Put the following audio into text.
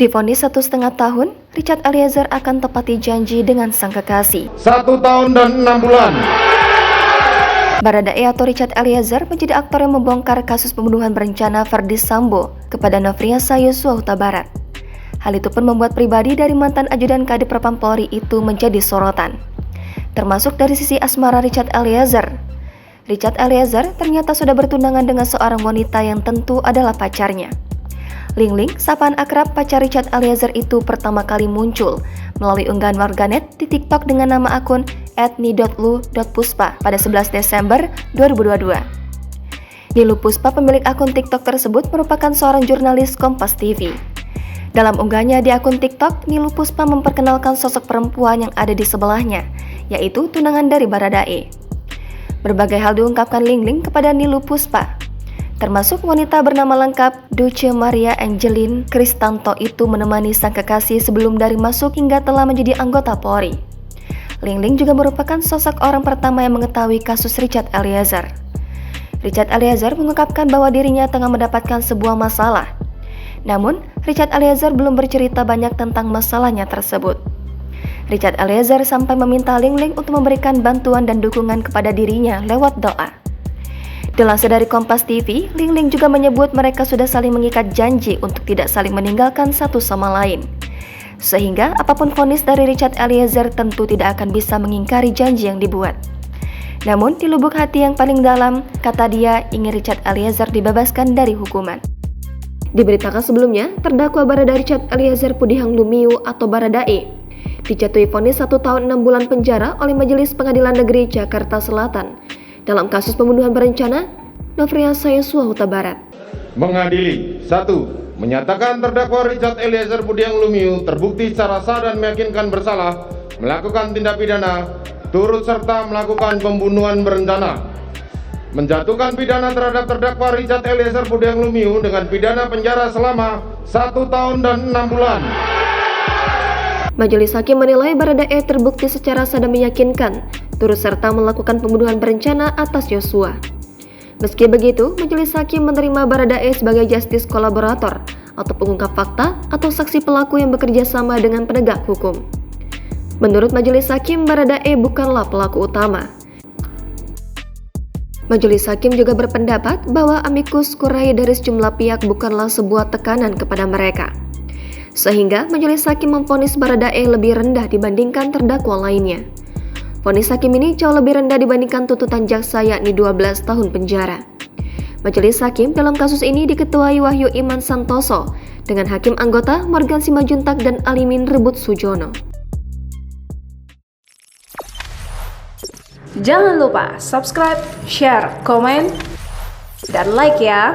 Divonis 1,5 tahun, Richard Eliezer akan tepati janji dengan sang kekasih. 1 tahun dan 6 bulan. Baradae atau Richard Eliezer menjadi aktor yang membongkar kasus pembunuhan berencana Verdi Sambo kepada Nofriansah Yosua Huta Barat. Hal itu pun membuat pribadi dari mantan ajudan Kadif Propam Polri itu menjadi sorotan. Termasuk dari sisi asmara Richard Eliezer. Richard Eliezer ternyata sudah bertunangan dengan seorang wanita yang tentu adalah pacarnya. Ling-Ling, sapaan akrab pacar Richard Eliezer itu pertama kali muncul melalui unggahan warganet di TikTok dengan nama akun @ni.lu.puspa pada 11 Desember 2022. Nilu Puspa, pemilik akun TikTok tersebut, merupakan seorang jurnalis Kompas TV. Dalam unggahannya di akun TikTok, Nilu Puspa memperkenalkan sosok perempuan yang ada di sebelahnya, yaitu tunangan dari Baradae. Berbagai hal diungkapkan Ling-Ling kepada Nilu Puspa, termasuk wanita bernama lengkap Duce Maria Angelin Kristanto itu menemani sang kekasih sebelum dari masuk hingga telah menjadi anggota Polri. Ling-Ling juga merupakan sosok orang pertama yang mengetahui kasus Richard Eliezer. Richard Eliezer mengungkapkan bahwa dirinya tengah mendapatkan sebuah masalah. Namun, Richard Eliezer belum bercerita banyak tentang masalahnya tersebut. Richard Eliezer sampai meminta Ling-Ling untuk memberikan bantuan dan dukungan kepada dirinya lewat doa. Dilansir dari Kompas TV, Ling-Ling juga menyebut mereka sudah saling mengikat janji untuk tidak saling meninggalkan satu sama lain. Sehingga apapun vonis dari Richard Eliezer tentu tidak akan bisa mengingkari janji yang dibuat. Namun di lubuk hati yang paling dalam, kata dia ingin Richard Eliezer dibebaskan dari hukuman. Diberitakan sebelumnya, terdakwa Baradae Richard Eliezer Pudihang Lumiu atau Baradae dijatuhi vonis 1 tahun 6 bulan penjara oleh Majelis Pengadilan Negeri Jakarta Selatan dalam kasus pembunuhan berencana Nofriansah Yosua Huta Barat. Mengadili 1. Menyatakan terdakwa Richard Eliezer Pudihang Lumiu terbukti secara sah dan meyakinkan bersalah melakukan tindak pidana turut serta melakukan pembunuhan berencana. Menjatuhkan pidana terhadap terdakwa Richard Eliezer Pudihang Lumiu dengan pidana penjara selama 1 tahun dan 6 bulan. Majelis hakim menilai Baradae terbukti secara sah dan meyakinkan turut serta melakukan pembunuhan berencana atas Yosua. Meski begitu, majelis hakim menerima Baradae sebagai justice kolaborator atau pengungkap fakta atau saksi pelaku yang bekerja sama dengan penegak hukum. Menurut majelis hakim, Baradae bukanlah pelaku utama. Majelis hakim juga berpendapat bahwa amicus curiae dari sejumlah pihak bukanlah sebuah tekanan kepada mereka. Sehingga majelis hakim memvonis Baradae lebih rendah dibandingkan terdakwa lainnya. Vonis hakim ini jauh lebih rendah dibandingkan tuntutan jaksa, yakni 12 tahun penjara. Majelis hakim dalam kasus ini diketuai Wahyu Iman Santoso dengan hakim anggota Morgan Simajuntak dan Alimin Rebut Sujono. Jangan lupa subscribe, share, komen, dan like ya!